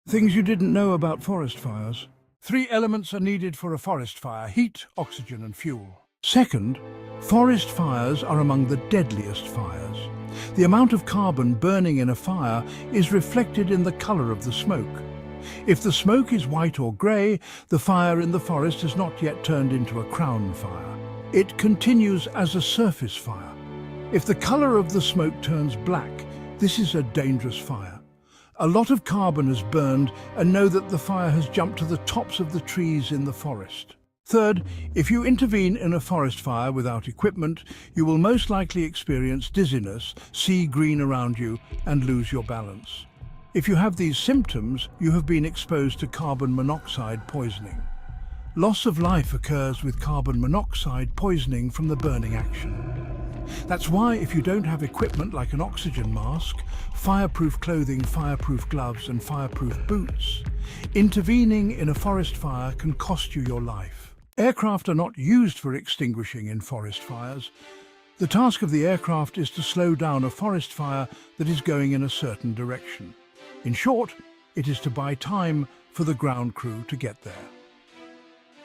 Things you didn't know about forest fires. 3 elements are needed for a forest fire: heat, oxygen and fuel. Second, forest fires are among the deadliest fires. The amount of carbon burning in a fire is reflected in the colour of the smoke. If the smoke is white or grey, the fire in the forest has not yet turned into a crown fire. It continues as a surface fire. If the colour of the smoke turns black, this is a dangerous fire. A lot of carbon is burned, and know that the fire has jumped to the tops of the trees in the forest. Third, if you intervene in a forest fire without equipment, you will most likely experience dizziness, see green around you, and lose your balance. If you have these symptoms, you have been exposed to carbon monoxide poisoning. Loss of life occurs with carbon monoxide poisoning from the burning action. That's why if you don't have equipment like an oxygen mask, fireproof clothing, fireproof gloves and fireproof boots, intervening in a forest fire can cost you your life. Aircraft are not used for extinguishing in forest fires. The task of the aircraft is to slow down a forest fire that is going in a certain direction. In short, it is to buy time for the ground crew to get there.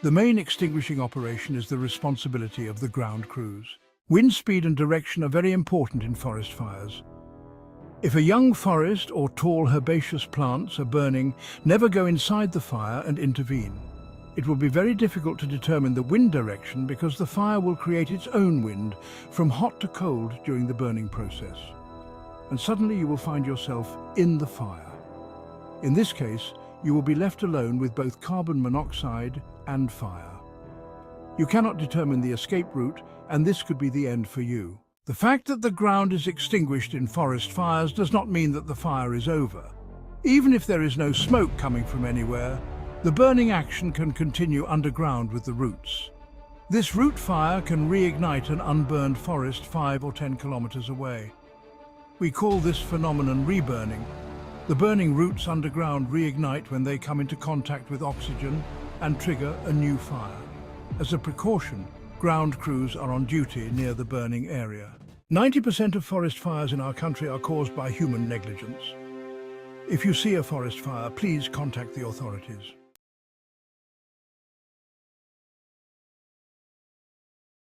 The main extinguishing operation is the responsibility of the ground crews. Wind speed and direction are very important in forest fires. If a young forest or tall herbaceous plants are burning, never go inside the fire and intervene. It will be very difficult to determine the wind direction because the fire will create its own wind from hot to cold during the burning process. And suddenly you will find yourself in the fire. In this case, you will be left alone with both carbon monoxide and fire. You cannot determine the escape route, and this could be the end for you. The fact that the ground is extinguished in forest fires does not mean that the fire is over. Even if there is no smoke coming from anywhere, the burning action can continue underground with the roots. This root fire can reignite an unburned forest 5 or 10 kilometers away. We call this phenomenon reburning. The burning roots underground reignite when they come into contact with oxygen and trigger a new fire. As a precaution, ground crews are on duty near the burning area. 90% of forest fires in our country are caused by human negligence. If you see a forest fire, please contact the authorities.